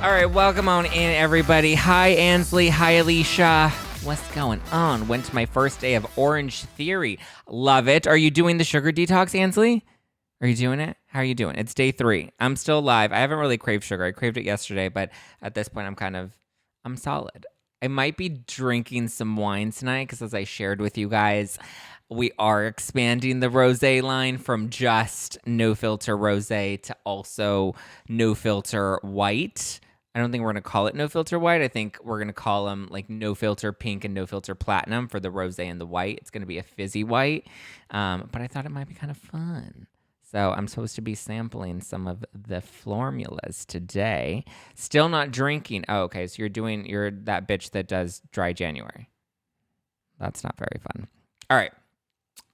All right, welcome on in, everybody. Hi, Ansley. Hi, Alicia. What's going on? Went to my first day of Orange Theory. Love it. Are you doing the sugar detox, Ansley? Are you doing it? How are you doing? It's day 3. I'm still alive. I haven't really craved sugar. I craved it yesterday, but at this point, I'm solid. I might be drinking some wine tonight because, as I shared with you guys, we are expanding the rosé line from just no filter rosé to also no filter white. I don't think we're going to call it no filter white. I think we're going to call them like no filter pink and no filter platinum for the rosé and the white. It's going to be a fizzy white, but I thought it might be kind of fun. So I'm supposed to be sampling some of the formulas today. Still not drinking. Oh, okay. So you're that bitch that does dry January. That's not very fun. All right.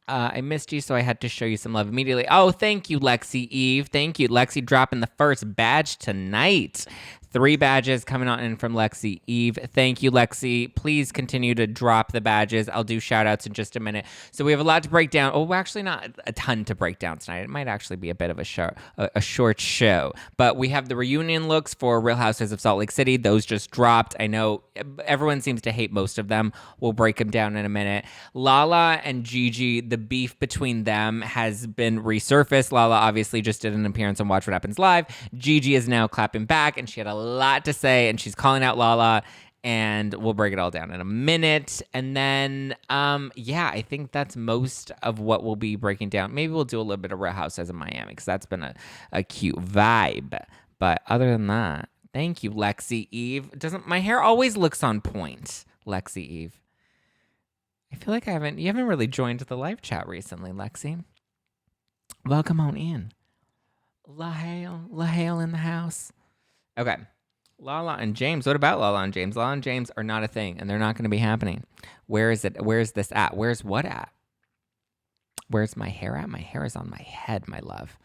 I missed you, so I had to show you some love immediately. Oh, thank you, Lexi Eve. Thank you. Lexi dropping the first badge tonight. 3 badges coming on in from Lexi Eve. Thank you, Lexi. Please continue to drop the badges. I'll do shout-outs in just a minute. So we have a lot to break down. Oh, actually not a ton to break down tonight. It might actually be a bit of a short show. But we have the reunion looks for Real Housewives of Salt Lake City. Those just dropped. I know everyone seems to hate most of them. We'll break them down in a minute. Lala and Gigi, the beef between them has been resurfaced. Lala obviously just did an appearance on Watch What Happens Live. Gigi is now clapping back, and she had a lot to say, and she's calling out Lala, and we'll break it all down in a minute. And then, I think that's most of what we'll be breaking down. Maybe we'll do a little bit of Real Housewives of Miami, because that's been a cute vibe. But other than that, thank you, Lexi Eve. My hair always looks on point, Lexi Eve. I feel like you haven't really joined the live chat recently, Lexi. Welcome on in. LaHale in the house. Okay. Lala and James. What about Lala and James? Lala and James are not a thing, and they're not going to be happening. Where is it? Where's this at? Where's what at? Where's my hair at? My hair is on my head, my love.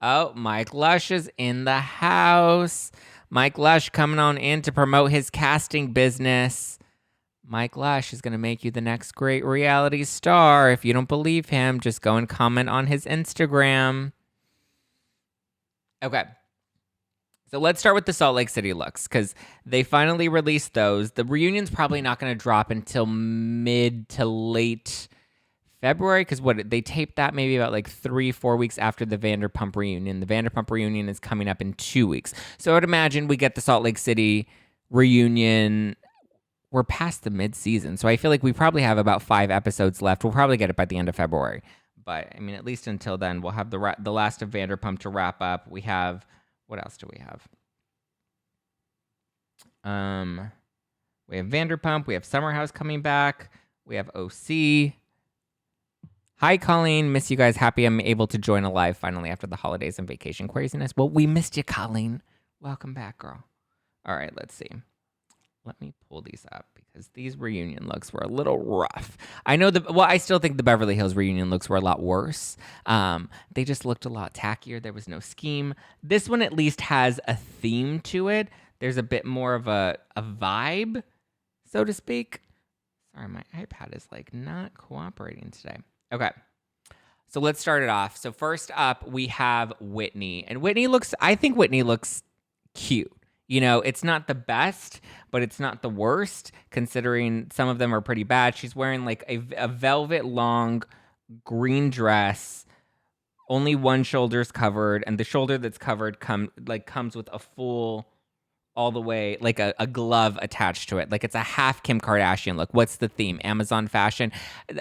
Oh, Mike Lush is in the house. Mike Lush coming on in to promote his casting business. Mike Lush is going to make you the next great reality star. If you don't believe him, just go and comment on his Instagram. Okay. So let's start with the Salt Lake City looks, because they finally released those. The reunion's probably not going to drop until mid to late February, because they taped that maybe about like 3-4 weeks after the Vanderpump reunion. The Vanderpump reunion is coming up in 2 weeks. So I would imagine we get the Salt Lake City reunion. We're past the mid-season, so I feel like we probably have about 5 episodes left. We'll probably get it by the end of February. But, I mean, at least until then, we'll have the last of Vanderpump to wrap up. We have... What else do we have? We have Vanderpump. We have Summer House coming back. We have OC. Hi, Colleen. Miss you guys. Happy I'm able to join a live finally after the holidays and vacation craziness. Well, we missed you, Colleen. Welcome back, girl. All right, let's see. Let me pull these up because these reunion looks were a little rough. I still think the Beverly Hills reunion looks were a lot worse. They just looked a lot tackier. There was no scheme. This one at least has a theme to it. There's a bit more of a vibe, so to speak. Sorry, my iPad is like not cooperating today. Okay. So let's start it off. So first up, we have Whitney. And I think Whitney looks cute. You know, it's not the best, but it's not the worst, considering some of them are pretty bad. She's wearing like a velvet long green dress. Only one shoulder's covered, and the shoulder that's covered comes with a full, all the way, like a glove attached to it. Like it's a half Kim Kardashian look. What's the theme? Amazon fashion?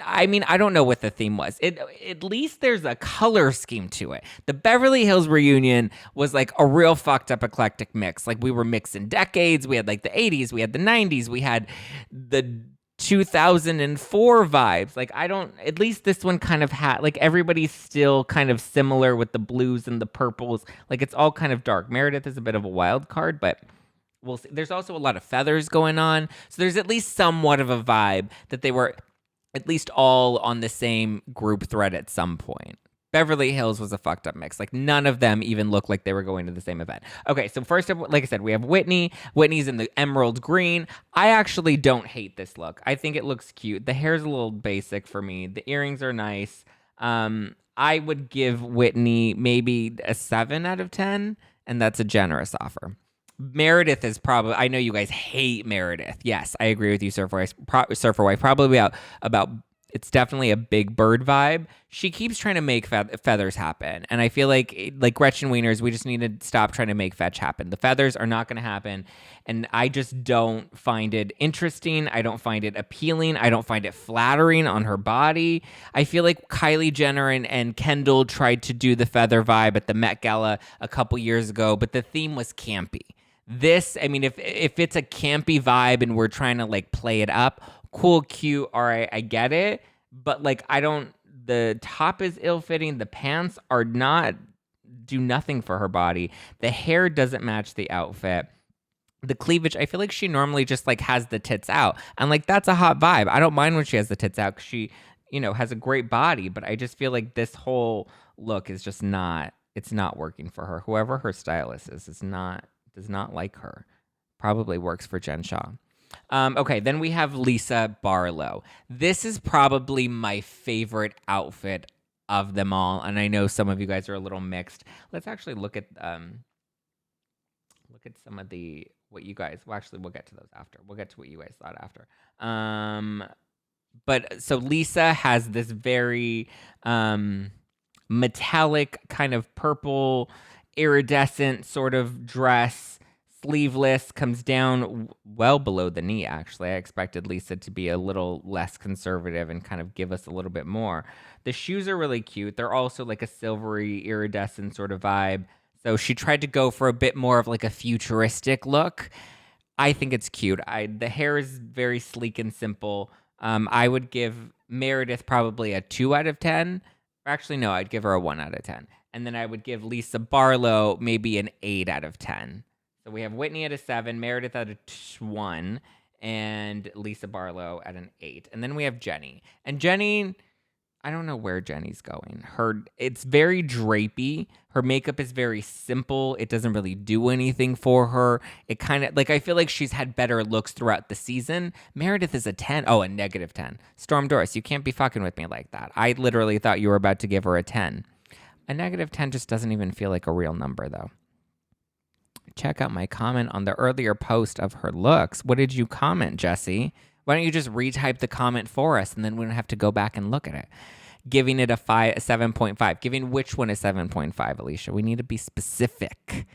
I mean, I don't know what the theme was. At least there's a color scheme to it. The Beverly Hills reunion was like a real fucked up eclectic mix. Like we were mixing decades. We had like the 80s. We had the 90s. We had the 2004 vibes. Like at least this one kind of had, like everybody's still kind of similar with the blues and the purples. Like it's all kind of dark. Meredith is a bit of a wild card, but we'll see. There's also a lot of feathers going on. So there's at least somewhat of a vibe that they were at least all on the same group thread at some point. Beverly Hills was a fucked up mix. Like none of them even looked like they were going to the same event. Okay, so first up, like I said, we have Whitney. Whitney's in the emerald green. I actually don't hate this look. I think it looks cute. The hair's a little basic for me. The earrings are nice. I would give Whitney maybe a 7 out of 10, and that's a generous offer. Meredith is probably, I know you guys hate Meredith. Yes, I agree with you, Surfer Wife. Probably about it's definitely a Big Bird vibe. She keeps trying to make feathers happen. And I feel like Gretchen Wieners, we just need to stop trying to make fetch happen. The feathers are not going to happen. And I just don't find it interesting. I don't find it appealing. I don't find it flattering on her body. I feel like Kylie Jenner and Kendall tried to do the feather vibe at the Met Gala a couple years ago, but the theme was campy. This, I mean, if it's a campy vibe and we're trying to like play it up, cool, cute, all right, I get it. But like, the top is ill-fitting. The pants do nothing for her body. The hair doesn't match the outfit. The cleavage, I feel like she normally just like has the tits out. And like, that's a hot vibe. I don't mind when she has the tits out because she, has a great body. But I just feel like this whole look is just it's not working for her. Whoever her stylist does not like her. Probably works for Jen Shah. Okay, then we have Lisa Barlow. This is probably my favorite outfit of them all, and I know some of you guys are a little mixed. Let's actually look at some of what you guys. Well, actually, we'll get to those after. We'll get to what you guys thought after. But so Lisa has this very metallic kind of purple iridescent sort of dress. Sleeveless, comes down well below the knee, actually. I expected Lisa to be a little less conservative and kind of give us a little bit more. The shoes are really cute. They're also like a silvery, iridescent sort of vibe. So she tried to go for a bit more of like a futuristic look. I think it's cute. The hair is very sleek and simple. I would give Meredith probably a 2 out of 10. Actually, no, I'd give her a 1 out of 10. And then I would give Lisa Barlow maybe an 8 out of 10. So we have Whitney at a 7, Meredith at a 1, and Lisa Barlow at an 8. And then we have Jenny. And Jenny, I don't know where Jenny's going. It's very drapey. Her makeup is very simple. It doesn't really do anything for her. It kind of, like, I feel like she's had better looks throughout the season. Meredith is a 10. Oh, a negative 10. Storm Doris, you can't be fucking with me like that. I literally thought you were about to give her a 10. A negative 10 just doesn't even feel like a real number, though. Check out my comment on the earlier post of her looks. What did you comment, Jesse? Why don't you just retype the comment for us and then we don't have to go back and look at it? Giving it a 7.5. Giving which one a 7.5, Alicia? We need to be specific.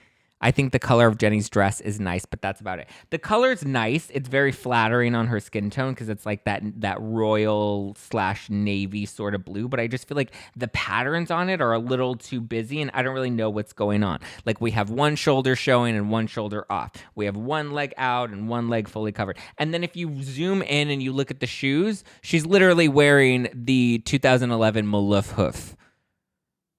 I think the color of Jenny's dress is nice, but that's about it. The color's nice. It's very flattering on her skin tone because it's like that royal / navy sort of blue. But I just feel like the patterns on it are a little too busy and I don't really know what's going on. Like we have one shoulder showing and one shoulder off. We have one leg out and one leg fully covered. And then if you zoom in and you look at the shoes, she's literally wearing the 2011 Maluf hoof.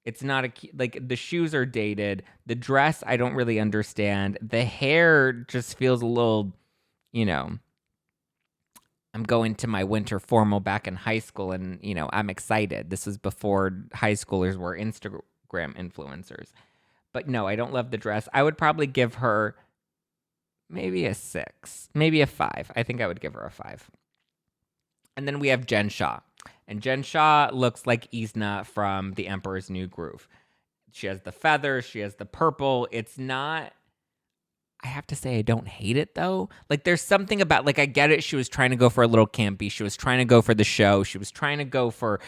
It's not like the shoes are dated. The dress, I don't really understand. The hair just feels a little, I'm going to my winter formal back in high school and, I'm excited. This was before high schoolers were Instagram influencers. But no, I don't love the dress. I would probably give her maybe a 6, maybe a 5. I think I would give her a 5. And then we have Jen Shah. And Jen Shah looks like Isna from The Emperor's New Groove. She has the feathers. She has the purple. It's not... I have to say I don't hate it, though. Like, there's something about... Like, I get it. She was trying to go for a little campy. She was trying to go for the show. She was trying to go for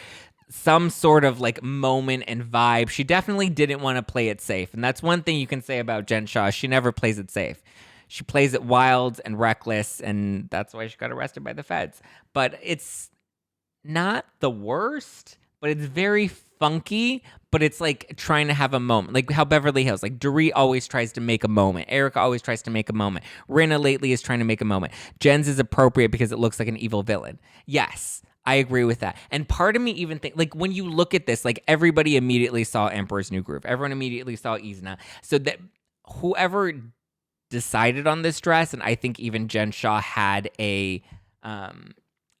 some sort of, like, moment and vibe. She definitely didn't want to play it safe. And that's one thing you can say about Jen Shah. She never plays it safe. She plays it wild and reckless, and that's why she got arrested by the feds. But it's... not the worst, but it's very funky, but it's like trying to have a moment. Like how Beverly Hills, like Dorit always tries to make a moment. Erica always tries to make a moment. Rinna lately is trying to make a moment. Jen's is appropriate because it looks like an evil villain. Yes, I agree with that. And part of me even think, like when you look at this, like everybody immediately saw Emperor's New Groove. Everyone immediately saw Isna. So that whoever decided on this dress, and I think even Jen Shah had a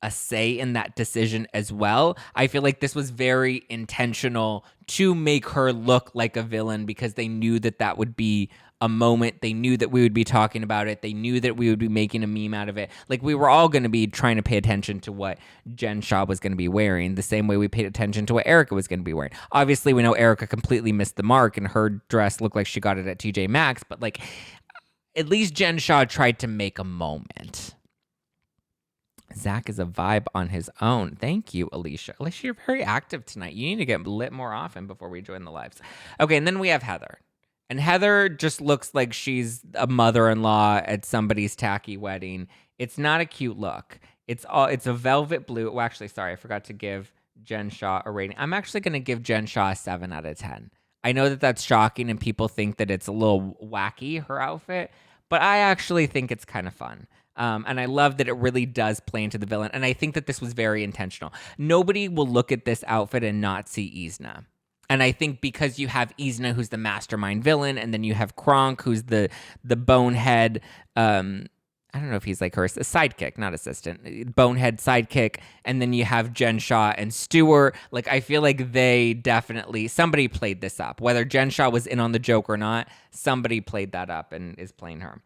say in that decision as well. I feel like this was very intentional to make her look like a villain because they knew that would be a moment. They knew that we would be talking about it. They knew that we would be making a meme out of it. Like we were all going to be trying to pay attention to what Jen Shah was going to be wearing the same way we paid attention to what Erica was going to be wearing. Obviously, we know Erica completely missed the mark and her dress looked like she got it at TJ Maxx, but like at least Jen Shah tried to make a moment. Zack is a vibe on his own. Thank you, Alicia. Alicia, you're very active tonight. You need to get lit more often before we join the lives. Okay, and then we have Heather. And Heather just looks like she's a mother-in-law at somebody's tacky wedding. It's not a cute look. It's a velvet blue. Well, actually, sorry, I forgot to give Jen Shah a rating. I'm actually going to give Jen Shah a 7 out of 10. I know that that's shocking and people think that it's a little wacky, her outfit, but I actually think it's kind of fun. And I love that it really does play into the villain. And I think that this was very intentional. Nobody will look at this outfit and not see Isna. And I think because you have Isna, who's the mastermind villain, and then you have Kronk, who's the bonehead, I don't know if he's like her sidekick, not assistant, bonehead sidekick. And then you have Jen Shah and Stewart. Like, I feel like somebody played this up. Whether Jen Shah was in on the joke or not, somebody played that up and is playing her.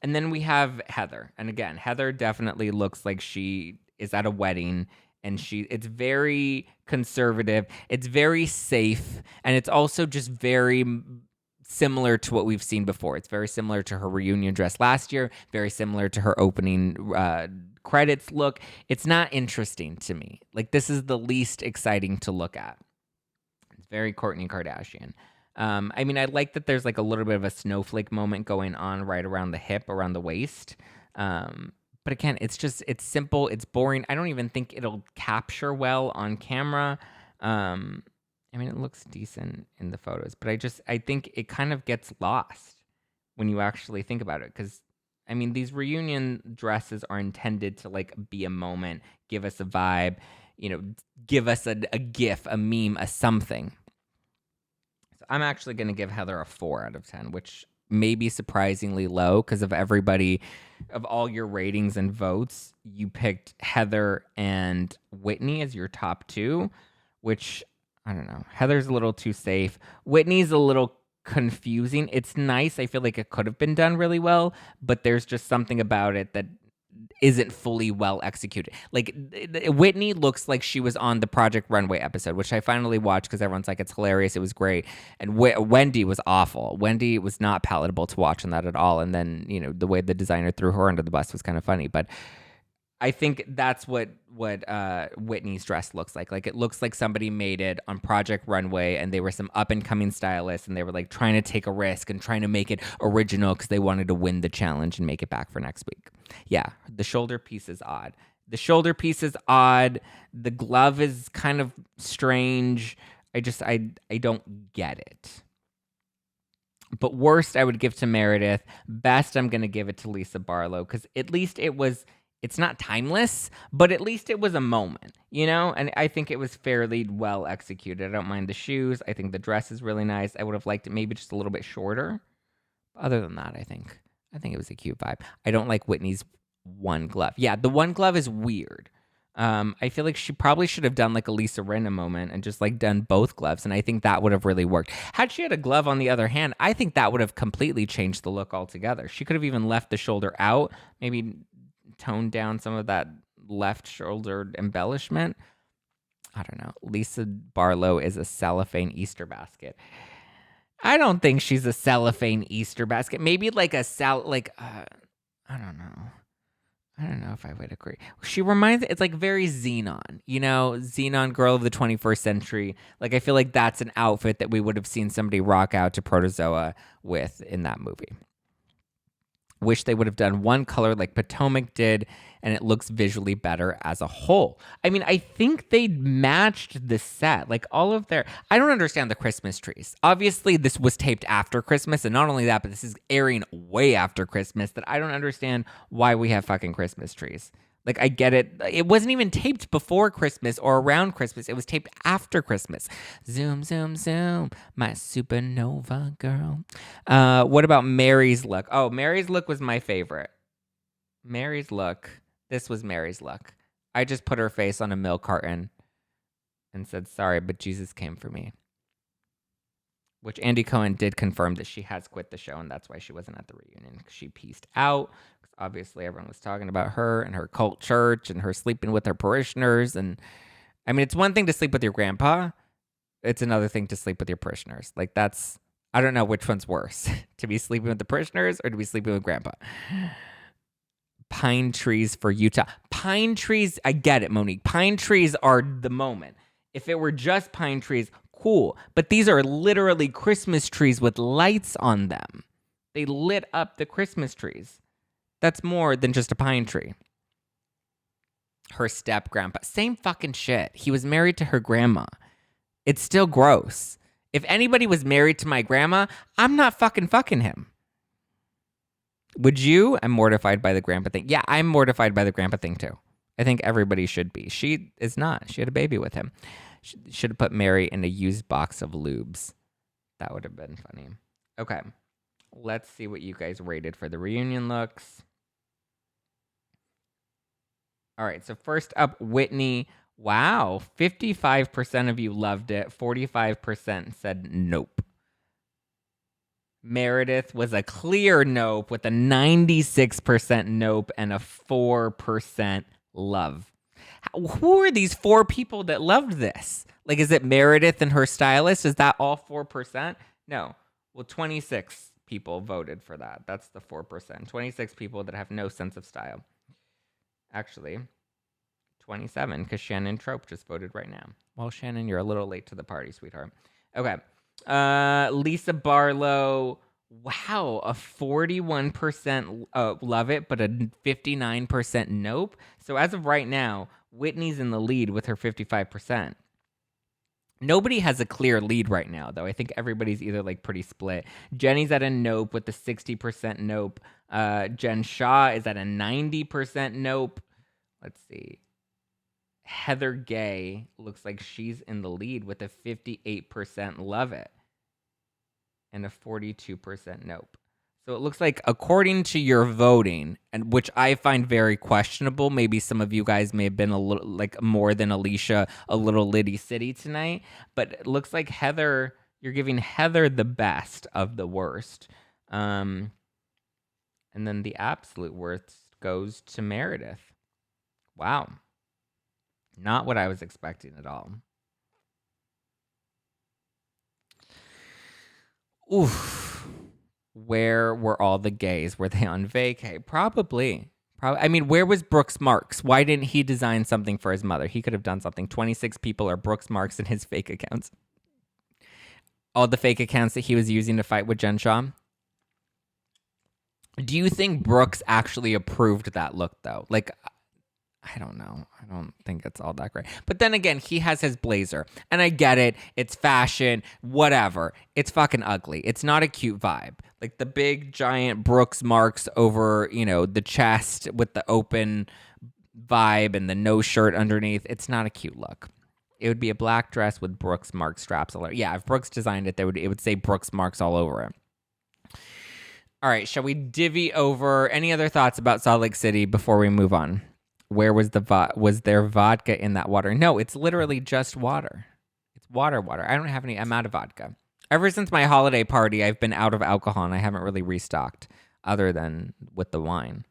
And then we have Heather. And again, Heather definitely looks like she is at a wedding, and it's very conservative. It's very safe. And it's also just very similar to what we've seen before. It's very similar to her reunion dress last year, very similar to her opening credits look. It's not interesting to me. Like, this is the least exciting to look at. It's very Kourtney Kardashian. I mean, I like that there's like a little bit of a snowflake moment going on right around the hip, around the waist. But again, it's simple, it's boring. I don't even think it'll capture well on camera. I mean, it looks decent in the photos, but I think it kind of gets lost when you actually think about it. Because, I mean, these reunion dresses are intended to like be a moment, give us a vibe, give us a gif, a meme, a something. So I'm actually going to give Heather a 4 out of 10, which may be surprisingly low because of all your ratings and votes. You picked Heather and Whitney as your top 2, which, I don't know. Heather's a little too safe. Whitney's a little confusing. It's nice. I feel like it could have been done really well, but there's just something about it that isn't fully well executed. Like, Whitney looks like she was on the Project Runway episode, which I finally watched because everyone's like, it's hilarious. It was great. And Wendy was awful. Wendy was not palatable to watch on that at all. And then, the way the designer threw her under the bus was kind of funny. But I think that's what Whitney's dress looks like. Like, it looks like somebody made it on Project Runway, and they were some up-and-coming stylists, and they were like trying to take a risk and trying to make it original because they wanted to win the challenge and make it back for next week. Yeah, the shoulder piece is odd. The glove is kind of strange. I don't get it. But worst, I would give to Meredith. Best, I'm going to give it to Lisa Barlow because at least it's not timeless, but at least it was a moment, And I think it was fairly well executed. I don't mind the shoes. I think the dress is really nice. I would have liked it maybe just a little bit shorter. Other than that, I think it was a cute vibe. I don't like Whitney's one glove. Yeah, the one glove is weird. I feel like she probably should have done like a Lisa Rinna moment and just like done both gloves. And I think that would have really worked. Had she had a glove on the other hand, I think that would have completely changed the look altogether. She could have even left the shoulder out, maybe tone down some of that left shoulder embellishment. I don't know. Lisa Barlow is a cellophane Easter basket. I don't think she's a cellophane Easter basket. Maybe like I don't know. I don't know if I would agree. She it's like very Xenon, Xenon girl of the 21st century. Like, I feel like that's an outfit that we would have seen somebody rock out to Protozoa with in that movie. Wish they would have done one color like Potomac did, and it looks visually better as a whole. I mean, I think they matched the set. Like, I don't understand the Christmas trees. Obviously, this was taped after Christmas, and not only that, but this is airing way after Christmas, that I don't understand why we have fucking Christmas trees. Like, I get it. It wasn't even taped before Christmas or around Christmas. It was taped after Christmas. Zoom, zoom, zoom. My supernova girl. What about Mary's look? Oh, Mary's look was my favorite. Mary's look. This was Mary's look. I just put her face on a milk carton and said, sorry, but Jesus came for me. Which Andy Cohen did confirm that she has quit the show, and that's why she wasn't at the reunion. She pieced out. Obviously, everyone was talking about her and her cult church and her sleeping with her parishioners. And I mean, it's one thing to sleep with your grandpa. It's another thing to sleep with your parishioners. Like, that's I don't know which one's worse, to be sleeping with the parishioners or to be sleeping with grandpa. Pine trees for Utah. Pine trees, I get it, Monique. Pine trees are the moment. If it were just pine trees, cool. But these are literally Christmas trees with lights on them. They lit up the Christmas trees. That's more than just a pine tree. Her step grandpa. Same fucking shit. He was married to her grandma. It's still gross. If anybody was married to my grandma, I'm not fucking him. Would you? I'm mortified by the grandpa thing. Yeah, I'm mortified by the grandpa thing too. I think everybody should be. She is not. She had a baby with him. She should have put Mary in a used box of lubes. That would have been funny. Okay. Let's see what you guys rated for the reunion looks. All right. So first up, Whitney. Wow. 55% of you loved it. 45% said nope. Meredith was a clear nope with a 96% nope and a 4% love. Who are these 4 people that loved this? Like, is it Meredith and her stylist? Is that all 4%? No. Well, 26 people voted for that. That's the 4%. 26 people that have no sense of style. Actually, 27, because Shannon Trope just voted right now. Well, Shannon, you're a little late to the party, sweetheart. Okay. Lisa Barlow, wow, a 41% love it, but a 59% nope. So as of right now, Whitney's in the lead with her 55%. Nobody has a clear lead right now, though. I think everybody's either like pretty split. Jenny's at a nope with the 60% nope. Jen Shah is at a 90% nope. Let's see. Heather Gay looks like she's in the lead with a 58% love it and a 42% nope. So it looks like, according to your voting, and which I find very questionable, maybe some of you guys may have been a little like more than Alicia, a little Liddy City tonight, but it looks like Heather, you're giving Heather the best of the worst. And then the absolute worst goes to Meredith. Wow. Not what I was expecting at all. Oof. Where were all the gays? Were they on vacay? Probably. I mean, where was Brooks Marks? Why didn't he design something for his mother? He could have done something. 26 people are Brooks Marks in his fake accounts. All the fake accounts that he was using to fight with Jen Shah. Do you think Brooks actually approved that look, though? Like, I don't know. I don't think it's all that great. But then again, he has his blazer. And I get it. It's fashion. Whatever. It's fucking ugly. It's not a cute vibe. Like the big giant Brooks marks over, you know, the chest with the open vibe and the no shirt underneath. It's not a cute look. It would be a black dress with Brooks Mark straps all over. Yeah, if Brooks designed it, it would say Brooks Marks all over it. All right, shall we divvy over any other thoughts about Salt Lake City before we move on? Where was was there vodka in that water? No, it's literally just water. It's water. I don't have any. I'm out of vodka. Ever since my holiday party, I've been out of alcohol and I haven't really restocked other than with the wine.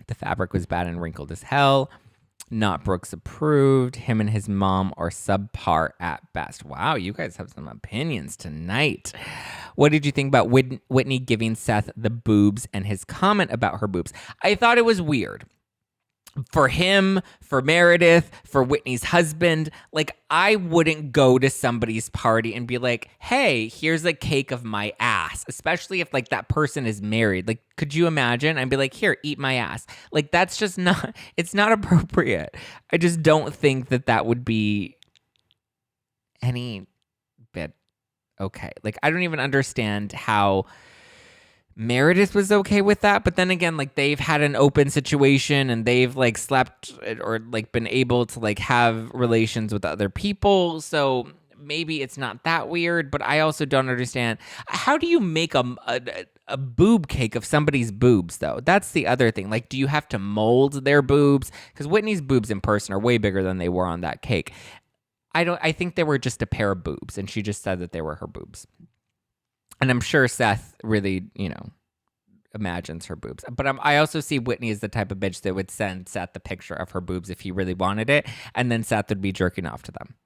The fabric was bad and wrinkled as hell. Not Brooks approved. Him and his mom are subpar at best. Wow, you guys have some opinions tonight. What did you think about Whitney giving Seth the boobs and his comment about her boobs? I thought it was weird. For him, for Meredith, for Whitney's husband, like, I wouldn't go to somebody's party and be like, hey, here's a cake of my ass, especially if, like, that person is married. Like, could you imagine? I'd be like, here, eat my ass. Like, that's just not, it's not appropriate. I just don't think that would be any bit okay. Like, I don't even understand how Meredith was okay with that, but then again, like, they've had an open situation and they've like slept or like been able to like have relations with other people, so maybe it's not that weird. But I also don't understand, how do you make a boob cake of somebody's boobs, though? That's the other thing. Like, do you have to mold their boobs? Because Whitney's boobs in person are way bigger than they were on that cake. I think they were just a pair of boobs, and she just said that they were her boobs. And I'm sure Seth really, you know, imagines her boobs. But I also see Whitney as the type of bitch that would send Seth the picture of her boobs if he really wanted it, and then Seth would be jerking off to them.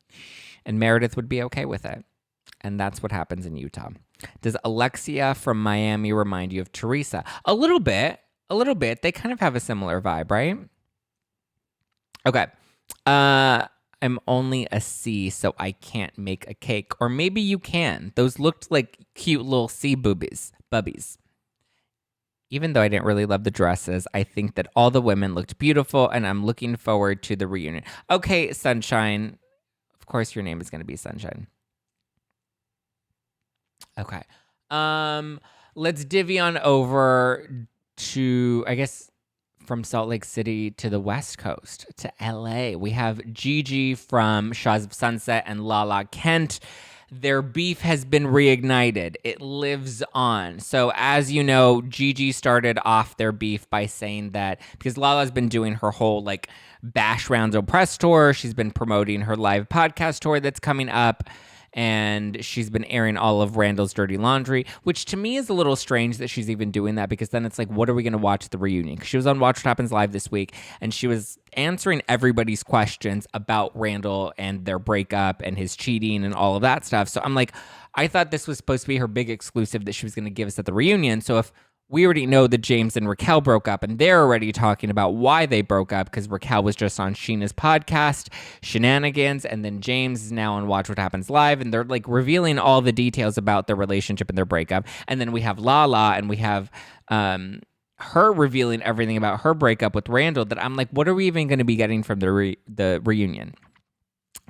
And Meredith would be okay with it. And that's what happens in Utah. Does Alexia from Miami remind you of Teresa? A little bit. They kind of have a similar vibe, right? Okay. I'm only a C, so I can't make a cake. Or maybe you can. Those looked like cute little C bubbies. Even though I didn't really love the dresses, I think that all the women looked beautiful, and I'm looking forward to the reunion. Okay, Sunshine. Of course your name is going to be Sunshine. Okay. Let's divvy on over to, I guess, from Salt Lake City to the West Coast, to LA. We have Gigi from Shahs of Sunset and Lala Kent. Their beef has been reignited. It lives on. So as you know, Gigi started off their beef by saying that because Lala's been doing her whole like Bash Rounds press tour. She's been promoting her live podcast tour that's coming up. And she's been airing all of Randall's dirty laundry, which to me is a little strange that she's even doing that, because then it's like, what are we going to watch at the reunion? Because she was on Watch What Happens Live this week, and she was answering everybody's questions about Randall and their breakup and his cheating and all of that stuff. So I'm like, I thought this was supposed to be her big exclusive that she was going to give us at the reunion. So if we already know that James and Raquel broke up, and they're already talking about why they broke up, because Raquel was just on Sheena's podcast, Shenanigans, and then James is now on Watch What Happens Live, and they're like revealing all the details about their relationship and their breakup. And then we have Lala, and we have her revealing everything about her breakup with Randall, that I'm like, what are we even going to be getting from the reunion?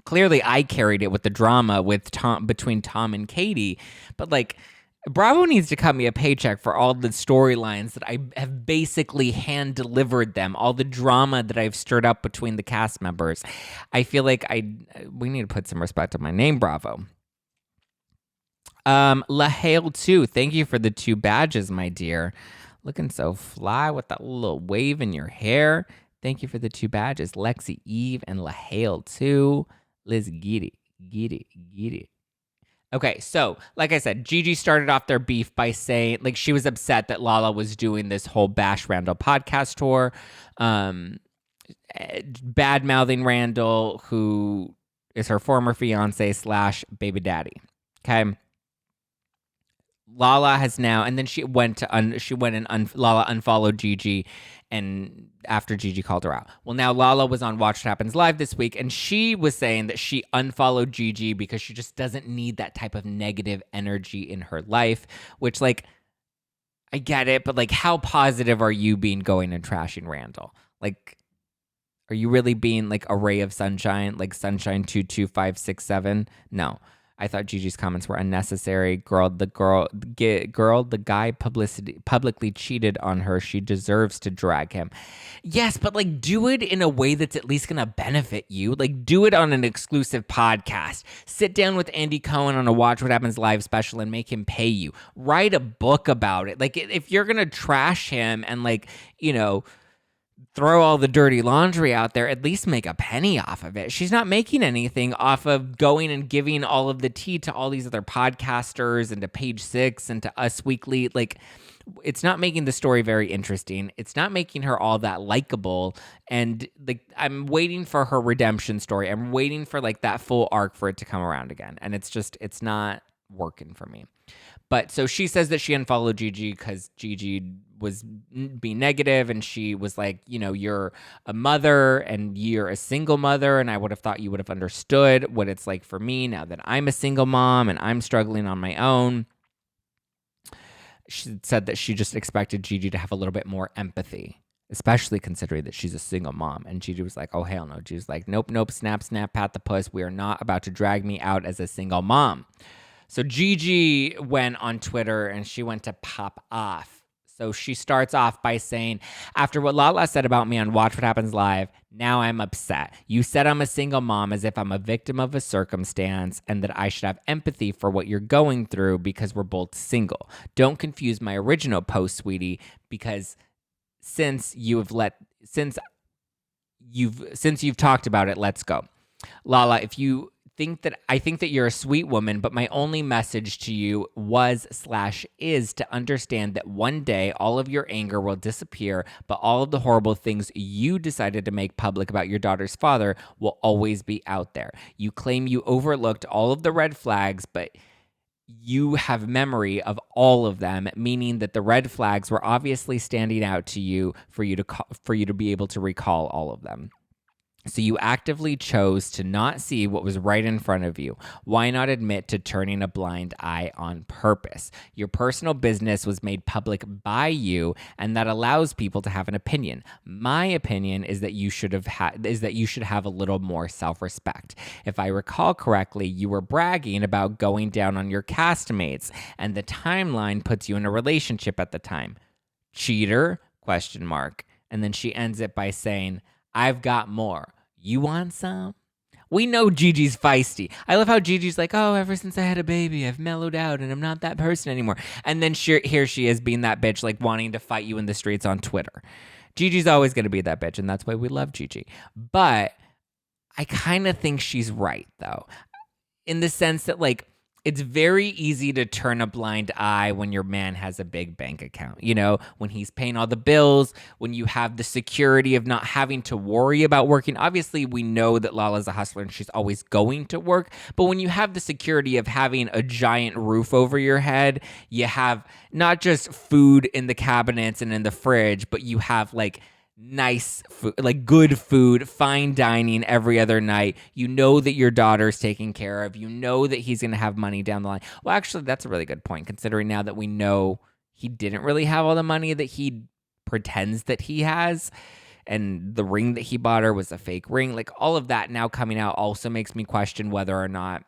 Clearly, I carried it with the drama between Tom and Katie, but like, Bravo needs to cut me a paycheck for all the storylines that I have basically hand-delivered them, all the drama that I've stirred up between the cast members. I feel like we need to put some respect on my name, Bravo. LaHale 2, thank you for the 2 badges, my dear. Looking so fly with that little wave in your hair. Thank you for the 2 badges. Lexi Eve and LaHale 2. Liz, get it. Okay, so like I said, Gigi started off their beef by saying, like, she was upset that Lala was doing this whole Bash Randall podcast tour, bad-mouthing Randall, who is her former fiance / baby daddy. Okay, Lala has now, and then Lala unfollowed Gigi, and after Gigi called her out. Well, now Lala was on Watch What Happens Live this week, and she was saying that she unfollowed Gigi because she just doesn't need that type of negative energy in her life, which, like, I get it, but, like, how positive are you being going and trashing Randall? Like, are you really being, like, a ray of sunshine, like Sunshine 22567? No. I thought Gigi's comments were unnecessary. The guy publicly cheated on her. She deserves to drag him. Yes, but like, do it in a way that's at least gonna benefit you. Like, do it on an exclusive podcast. Sit down with Andy Cohen on a Watch What Happens Live special and make him pay you. Write a book about it. Like, if you're gonna trash him and, like, you know, throw all the dirty laundry out there, at least make a penny off of it. She's not making anything off of going and giving all of the tea to all these other podcasters and to Page Six and to Us Weekly. Like, it's not making the story very interesting. It's not making her all that likable. And like, I'm waiting for her redemption story. I'm waiting for like that full arc for it to come around again. And it's not working for me. But so she says that she unfollowed Gigi because Gigi was being negative, and she was like, you know, you're a mother and you're a single mother, and I would have thought you would have understood what it's like for me now that I'm a single mom and I'm struggling on my own. She said that she just expected Gigi to have a little bit more empathy, especially considering that she's a single mom. And Gigi was like, oh, hell no. Gigi's like, nope, snap, pat the puss. We are not about to drag me out as a single mom. So Gigi went on Twitter and she went to pop off. So she starts off by saying, after what Lala said about me on Watch What Happens Live, now I'm upset. You said I'm a single mom as if I'm a victim of a circumstance and that I should have empathy for what you're going through because we're both single. Don't confuse my original post, sweetie, because since you've talked about it, let's go. Lala, I think that you're a sweet woman, but my only message to you is to understand that one day all of your anger will disappear, but all of the horrible things you decided to make public about your daughter's father will always be out there. You claim you overlooked all of the red flags, but you have memory of all of them, meaning that the red flags were obviously standing out to you for you to be able to recall all of them. So you actively chose to not see what was right in front of you. Why not admit to turning a blind eye on purpose? Your personal business was made public by you, and that allows people to have an opinion. My opinion is that you should have a little more self-respect. If I recall correctly, you were bragging about going down on your castmates, and the timeline puts you in a relationship at the time. Cheater? ? And then she ends it by saying, I've got more. You want some? We know Gigi's feisty. I love how Gigi's like, oh, ever since I had a baby, I've mellowed out and I'm not that person anymore. And then here she is being that bitch, like wanting to fight you in the streets on Twitter. Gigi's always going to be that bitch, and that's why we love Gigi. But I kind of think she's right, though, in the sense that, like, it's very easy to turn a blind eye when your man has a big bank account, you know, when he's paying all the bills, when you have the security of not having to worry about working. Obviously, we know that Lala's a hustler and she's always going to work. But when you have the security of having a giant roof over your head, you have not just food in the cabinets and in the fridge, but you have like nice food, like good food, fine dining every other night. You know that your daughter's taken care of. You know that he's going to have money down the line. Well, actually, that's a really good point, considering now that we know he didn't really have all the money that he pretends that he has. And the ring that he bought her was a fake ring. Like, all of that now coming out also makes me question whether or not,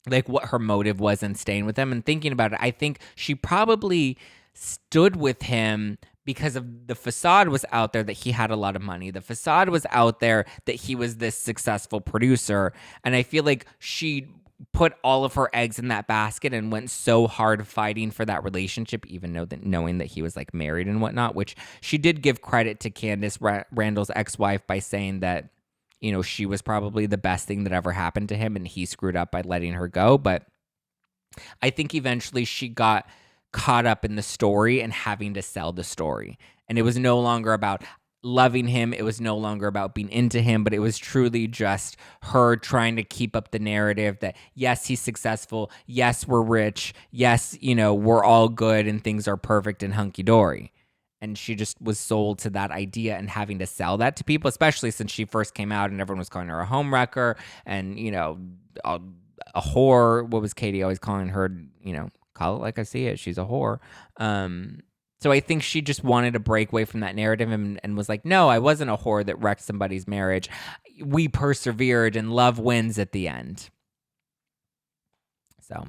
like, what her motive was in staying with him. And thinking about it, I think she probably stood with him because of the facade was out there that he had a lot of money. The facade was out there that he was this successful producer. And I feel like she put all of her eggs in that basket and went so hard fighting for that relationship, even knowing that he was like married and whatnot, which she did give credit to Candace Randall's ex-wife by saying that, you know, she was probably the best thing that ever happened to him and he screwed up by letting her go. But I think eventually she got caught up in the story and having to sell the story. And it was no longer about loving him. It was no longer about being into him, but it was truly just her trying to keep up the narrative that, yes, he's successful. Yes, we're rich. Yes, you know, we're all good and things are perfect and hunky-dory. And she just was sold to that idea and having to sell that to people, especially since she first came out and everyone was calling her a homewrecker and, you know, a whore. What was Katie always calling her, you know, call it like I see it. She's a whore. So I think she just wanted to break away from that narrative and was like, no, I wasn't a whore that wrecked somebody's marriage. We persevered and love wins at the end. So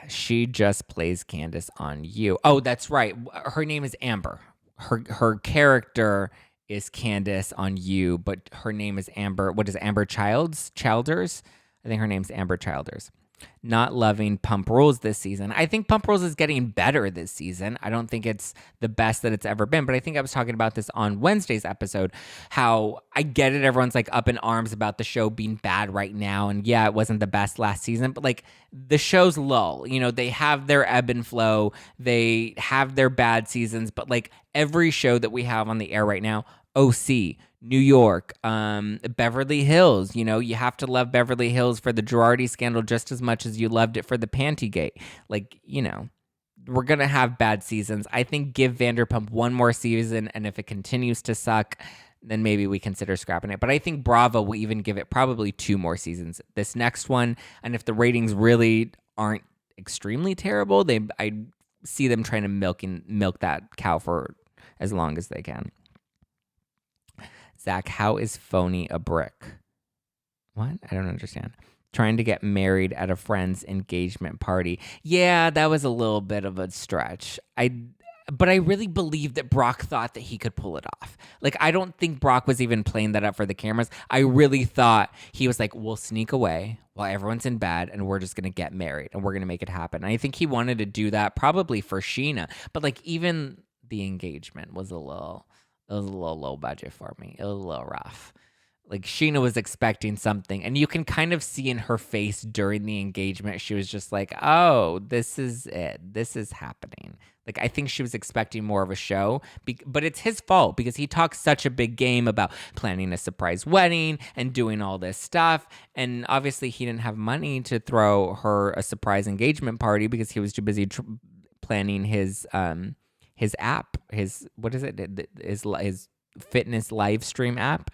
she just plays Candace on you. Oh, that's right. Her name is Amber. Her character is Candace on you, but her name is Amber. What is Amber Childers? I think her name's Amber Childers. Not loving Pump Rules this season. I think Pump Rules is getting better this season. I don't think it's the best that it's ever been, but I think I was talking about this on Wednesday's episode, how I get it. Everyone's like up in arms about the show being bad right now. And yeah, it wasn't the best last season, but like the show's lull. You know, they have their ebb and flow. They have their bad seasons, but like every show that we have on the air right now, OC, New York, Beverly Hills. You know, you have to love Beverly Hills for the Girardi scandal just as much as you loved it for the Pantygate. Like, you know, we're going to have bad seasons. I think give Vanderpump one more season, and if it continues to suck, then maybe we consider scrapping it. But I think Bravo will even give it probably 2 more seasons. This next one, and if the ratings really aren't extremely terrible, I see them trying to milk that cow for as long as they can. Zack, how is phony a brick? What? I don't understand. Trying to get married at a friend's engagement party. Yeah, that was a little bit of a stretch. But I really believe that Brock thought that he could pull it off. Like, I don't think Brock was even playing that up for the cameras. I really thought he was like, we'll sneak away while everyone's in bed and we're just going to get married and we're going to make it happen. And I think he wanted to do that probably for Sheena. But like, even the engagement was a little low budget for me. It was a little rough. Like, Sheena was expecting something, and you can kind of see in her face during the engagement, she was just like, oh, this is it. This is happening. Like, I think she was expecting more of a show, but it's his fault because he talks such a big game about planning a surprise wedding and doing all this stuff. And obviously, he didn't have money to throw her a surprise engagement party because he was too busy planning his app, his fitness live stream app,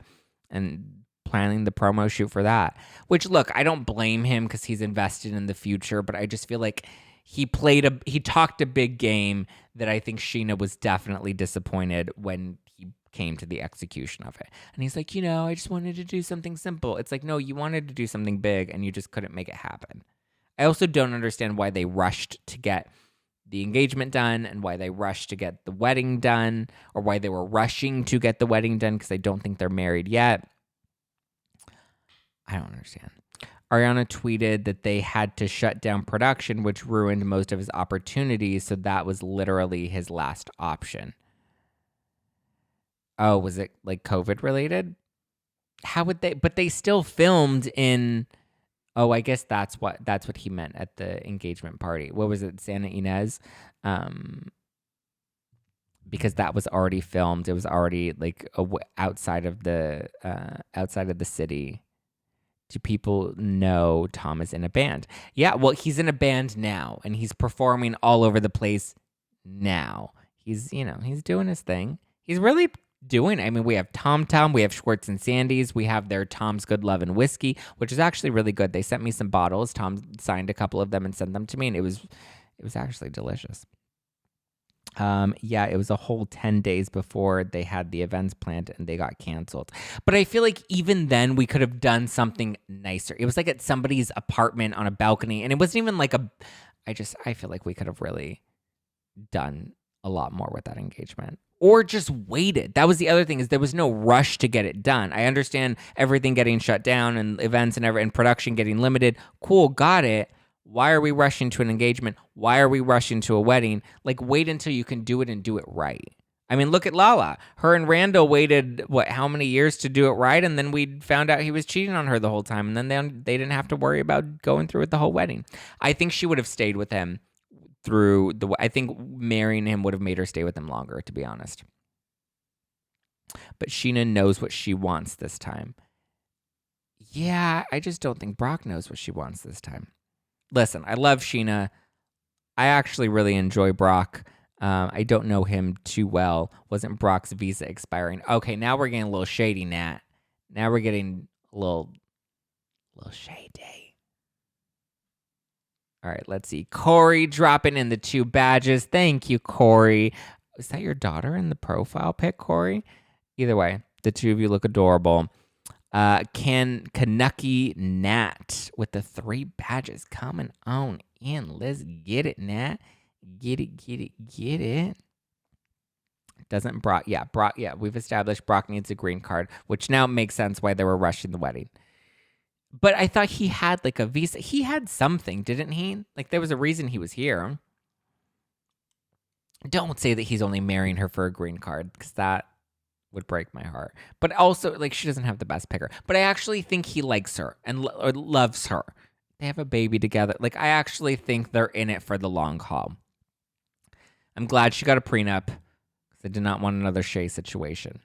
and planning the promo shoot for that. Which, look, I don't blame him because he's invested in the future, but I just feel like he talked a big game that I think Sheena was definitely disappointed when he came to the execution of it. And he's like, I just wanted to do something simple. It's like, no, you wanted to do something big and you just couldn't make it happen. I also don't understand why they rushed to get the engagement done and why they rushed to get the wedding done, or why they were rushing to get the wedding done because I don't think they're married yet. I don't understand. Ariana tweeted that they had to shut down production, which ruined most of his opportunities. So that was literally his last option. Oh, was it like COVID related? How would they? But they still filmed in. Oh, I guess that's what he meant at the engagement party. What was it, Santa Ynez? Because that was already filmed. It was already like outside of the city. Do people know Tom is in a band? Yeah, well, he's in a band now, and he's performing all over the place now. He's doing his thing. He's really doing. I mean, we have Tom Tom, we have Schwartz and Sandy's, we have their Tom's Good Love and Whiskey, which is actually really good. They sent me some bottles. Tom signed a couple of them and sent them to me, and it was actually delicious. It was a whole 10 days before they had the events planned and they got canceled. But I feel like even then we could have done something nicer. It was like at somebody's apartment on a balcony, and it wasn't even like I feel like we could have really done a lot more with that engagement. Or just waited. That was the other thing, is there was no rush to get it done. I understand everything getting shut down and events and production getting limited. Cool, got it. Why are we rushing to an engagement? Why are we rushing to a wedding? Like, wait until you can do it and do it right. I mean, look at Lala. Her and Randall waited, how many years to do it right? And then we found out he was cheating on her the whole time. And then they didn't have to worry about going through with the whole wedding. I think she would have stayed with him I think marrying him would have made her stay with him longer, to be honest. But Sheena knows what she wants this time. Yeah, I just don't think Brock knows what she wants this time. Listen, I love Sheena. I actually really enjoy Brock. I don't know him too well. Wasn't Brock's visa expiring? Okay, now we're getting a little shady, Nat. Now we're getting a little shady. All right, let's see. Corey dropping in the 2 badges. Thank you, Corey. Is that your daughter in the profile pic, Corey? Either way, the 2 of you look adorable. Kanucky Nat with the 3 badges coming on in. Let's get it, Nat. Get it. Doesn't Brock? Yeah, we've established Brock needs a green card, which now makes sense why they were rushing the wedding. But I thought he had like a visa. He had something, didn't he? Like, there was a reason he was here. Don't say that he's only marrying her for a green card, because that would break my heart. But also, like, she doesn't have the best picker. But I actually think he likes her and or loves her. They have a baby together. Like, I actually think they're in it for the long haul. I'm glad she got a prenup, because I did not want another Shay situation.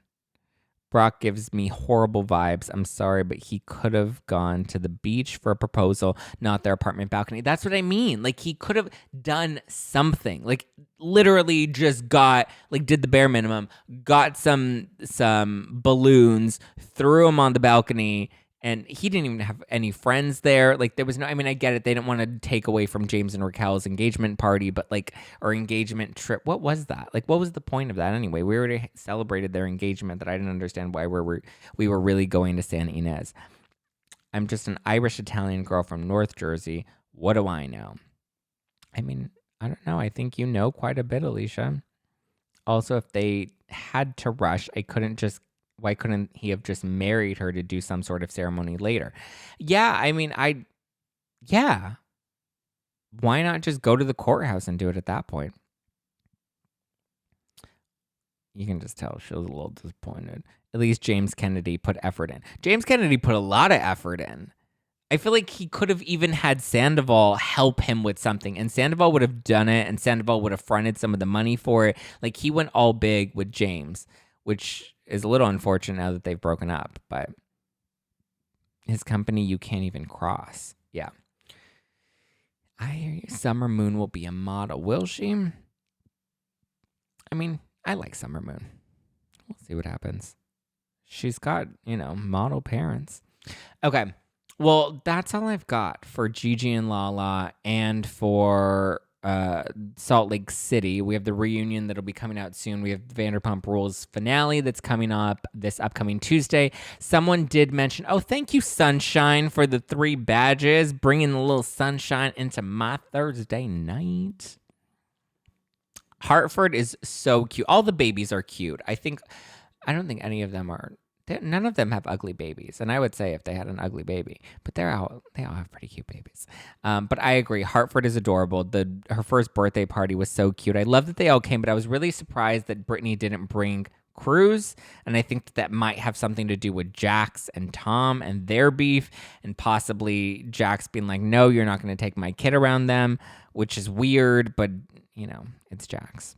Brock gives me horrible vibes. I'm sorry, but he could have gone to the beach for a proposal, not their apartment balcony. That's what I mean. Like, he could have done something. Like, literally just did the bare minimum, got some balloons, threw them on the balcony, and he didn't even have any friends there. Like, there was no, I mean, I get it. They didn't want to take away from James and Raquel's engagement party, but or engagement trip. What was that? Like, what was the point of that anyway? We already celebrated their engagement. That I didn't understand why we were really going to Santa Ynez. I'm just an Irish Italian girl from North Jersey. What do I know? I mean, I don't know. I think you know quite a bit, Alicia. Also, if they had to rush, why couldn't he have just married her to do some sort of ceremony later? Yeah, I mean, why not just go to the courthouse and do it at that point? You can just tell she was a little disappointed. At least James Kennedy put effort in. James Kennedy put a lot of effort in. I feel like he could have even had Sandoval help him with something, and Sandoval would have done it, and Sandoval would have fronted some of the money for it. Like, he went all big with James, which is a little unfortunate now that they've broken up, but his company you can't even cross. Yeah. I hear you. Summer Moon will be a model. Will she? I mean, I like Summer Moon. We'll see what happens. She's got, model parents. Okay. Well, that's all I've got for Gigi and Lala and for Salt Lake City. We have the reunion that'll be coming out soon. We have Vanderpump Rules finale that's coming up this upcoming Tuesday. Someone did mention, thank you, Sunshine, for the 3 badges, bringing a little sunshine into my Thursday night. Hartford is so cute. All the babies are cute. I don't think any of them are. None of them have ugly babies, and I would say if they had an ugly baby, but they all have pretty cute babies. But I agree, Hartford is adorable. Her first birthday party was so cute. I love that they all came, but I was really surprised that Brittany didn't bring Cruz, and I think that might have something to do with Jax and Tom and their beef, and possibly Jax being like, "No, you're not going to take my kid around them," which is weird, but it's Jax.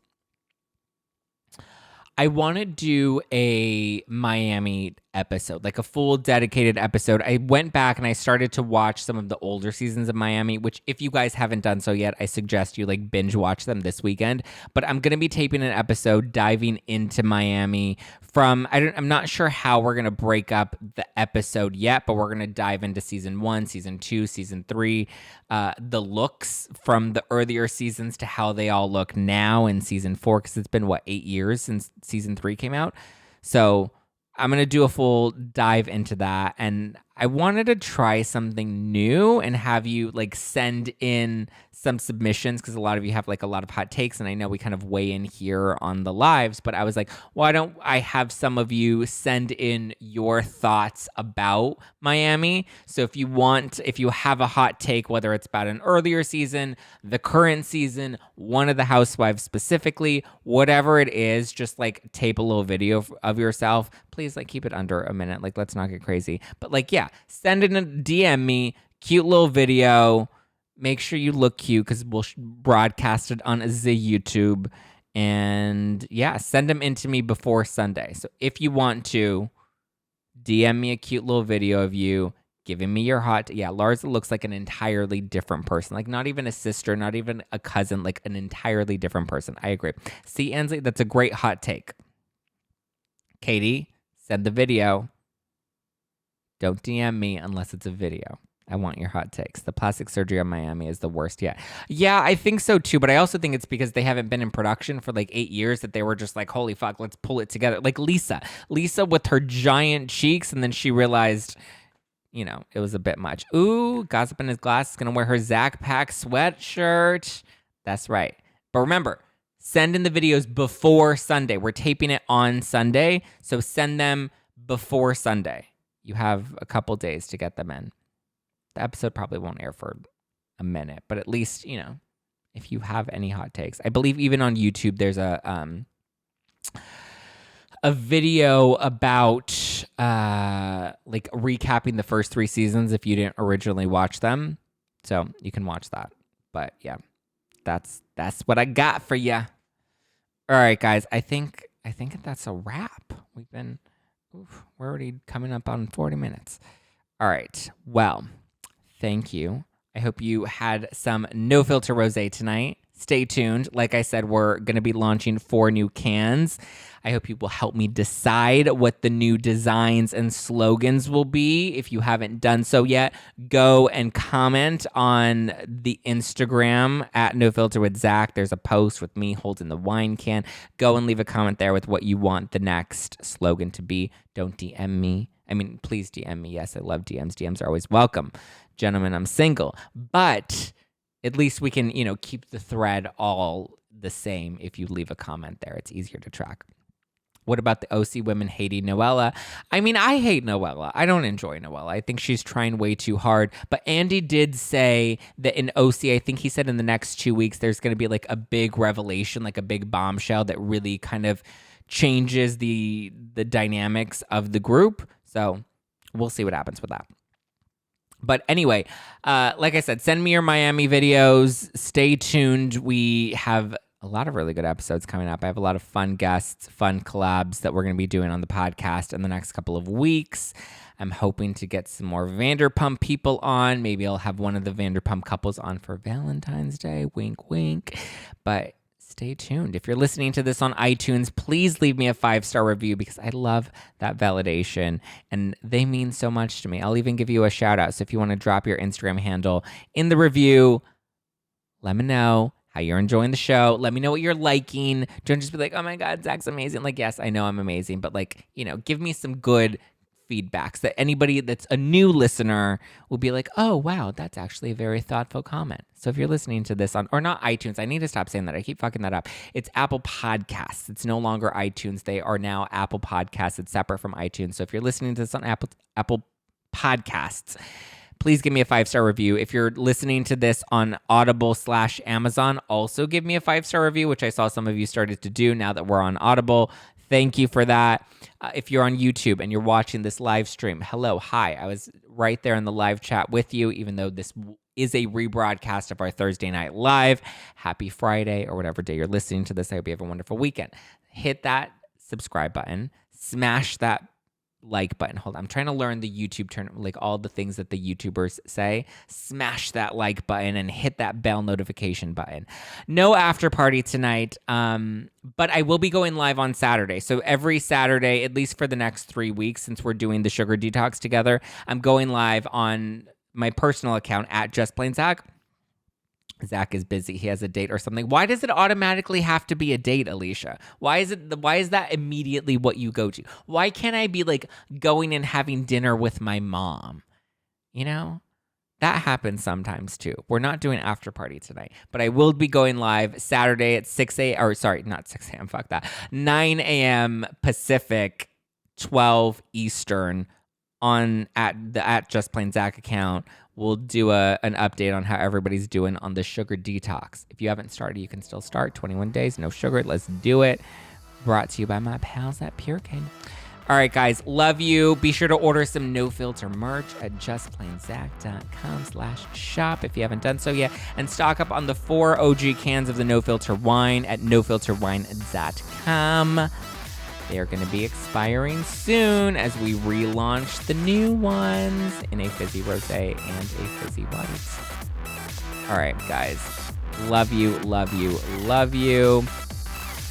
I want to do a Miami episode, like a full dedicated episode. I went back and I started to watch some of the older seasons of Miami, which if you guys haven't done so yet, I suggest you binge watch them this weekend. But I'm going to be taping an episode diving into Miami from, I'm not sure how we're going to break up the episode yet, but we're going to dive into season 1, season 2, season 3, the looks from the earlier seasons to how they all look now in season 4, because it's been 8 years since season 3 came out. So I'm going to do a full dive into that. And I wanted to try something new and have you send in some submissions, because a lot of you have a lot of hot takes, and I know we kind of weigh in here on the lives, but I was like, why don't I have some of you send in your thoughts about Miami? So if you have a hot take, whether it's about an earlier season, the current season, one of the Housewives specifically, whatever it is, just tape a little video of yourself. Please keep it under a minute. Let's not get crazy. But send in a DM me, cute little video. Make sure you look cute, because we'll broadcast it on the YouTube. And yeah, send them in to me before Sunday. So if you want to, DM me a cute little video of you giving me your hot. Yeah, Larsa looks like an entirely different person. Not even a sister, not even a cousin, an entirely different person. I agree. See, Ansley, that's a great hot take. Katie, send the video. Don't DM me unless it's a video. I want your hot takes. The plastic surgery on Miami is the worst yet. Yeah, I think so too, but I also think it's because they haven't been in production for 8 years that they were just holy fuck, let's pull it together. Lisa with her giant cheeks, and then she realized, it was a bit much. Ooh, Gossip in His Glass is going to wear her Zack Pack sweatshirt. That's right. But remember, send in the videos before Sunday. We're taping it on Sunday, so send them before Sunday. You have a couple days to get them in. The episode probably won't air for a minute, but at least, if you have any hot takes. I believe even on YouTube, there's a video about recapping the first 3 seasons if you didn't originally watch them. So you can watch that. But yeah, that's what I got for you. All right, guys, I think that's a wrap. We're already coming up on 40 minutes. All right. Well, thank you. I hope you had some no filter rosé tonight. Stay tuned. Like I said, we're going to be launching 4 new cans. I hope you will help me decide what the new designs and slogans will be. If you haven't done so yet, go and comment on the Instagram at No Filter with Zack. There's a post with me holding the wine can. Go and leave a comment there with what you want the next slogan to be. Don't DM me. Please DM me. Yes, I love DMs. DMs are always welcome. Gentlemen, I'm single. But at least we can, keep the thread all the same if you leave a comment there. It's easier to track. What about the OC women hating Noella? I hate Noella. I don't enjoy Noella. I think she's trying way too hard. But Andy did say that in OC, I think he said in the next 2 weeks, there's going to be a big revelation, a big bombshell that really kind of changes the dynamics of the group. So we'll see what happens with that. But anyway, like I said, send me your Miami videos. Stay tuned. We have a lot of really good episodes coming up. I have a lot of fun guests, fun collabs that we're going to be doing on the podcast in the next couple of weeks. I'm hoping to get some more Vanderpump people on. Maybe I'll have one of the Vanderpump couples on for Valentine's Day. Wink, wink. But stay tuned. If you're listening to this on iTunes, please leave me a 5-star review because I love that validation and they mean so much to me. I'll even give you a shout out. So if you want to drop your Instagram handle in the review, let me know how you're enjoying the show. Let me know what you're liking. Don't just be like, oh my God, Zach's amazing. Like, yes, I know I'm amazing, but like, give me some good feedbacks that anybody that's a new listener will be like, oh, wow, that's actually a very thoughtful comment. So if you're listening to this on, or not iTunes, I need to stop saying that. I keep fucking that up. It's Apple Podcasts. It's no longer iTunes. They are now Apple Podcasts. It's separate from iTunes. So if you're listening to this on Apple Podcasts, please give me a 5-star review. If you're listening to this on Audible/Amazon, also give me a 5-star review, which I saw some of you started to do now that we're on Audible. Thank you for that. If you're on YouTube and you're watching this live stream, hello, hi. I was right there in the live chat with you, even though this is a rebroadcast of our Thursday Night Live. Happy Friday or whatever day you're listening to this. I hope you have a wonderful weekend. Hit that subscribe button. Smash that like button. Hold on. I'm trying to learn the YouTube term, like all the things that the YouTubers say. Smash that like button and hit that bell notification button. No after party tonight, but I will be going live on Saturday. So every Saturday, at least for the next 3 weeks, since we're doing the Sugar Detox together, I'm going live on my personal account at Just Plain Zack. Zach is busy. He has a date or something. Why does it automatically have to be a date, Alicia? Why is that immediately what you go to? Why can't I be like going and having dinner with my mom? That happens sometimes too. We're not doing after party tonight, but I will be going live Saturday at 6 a.m. or sorry, not 6 a.m. Fuck that. 9 a.m. Pacific, 12 Eastern at Just Plain Zack account. We'll do an update on how everybody's doing on the Sugar Detox. If you haven't started, you can still start. 21 days, no sugar. Let's do it. Brought to you by my pals at Pure Cane. All right, guys. Love you. Be sure to order some No Filter merch at justplainzack.com/shop if you haven't done so yet. And stock up on the 4 OG cans of the No Filter wine at nofilterwine.com. They are going to be expiring soon as we relaunch the new ones in a fizzy rosé and a fizzy white. All right, guys. Love you, love you, love you.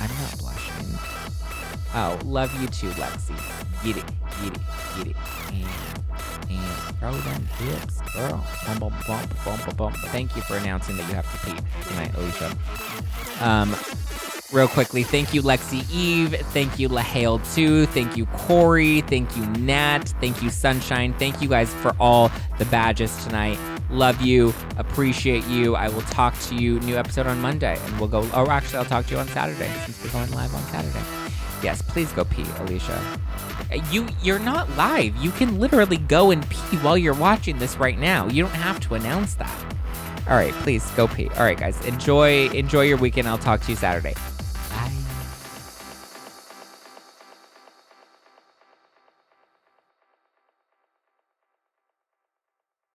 I'm not blushing. Oh, love you too, Lexi. Get it, get it, get it. And throw them hips, girl. Bum, bum, bum, bum, bum, bum. Thank you for announcing that you have to pee tonight, Alicia. Real quickly, thank you, Lexi Eve. Thank you, LaHale 2. Thank you, Corey. Thank you, Nat. Thank you, Sunshine. Thank you guys for all the badges tonight. Love you. Appreciate you. I will talk to you. New episode on Monday. And we'll go, or actually, I'll talk to you on Saturday since we're going live on Saturday. Yes, please go pee, Alicia. You're not live. You can literally go and pee while you're watching this right now. You don't have to announce that. All right, please go pee. All right, guys, enjoy your weekend. I'll talk to you Saturday.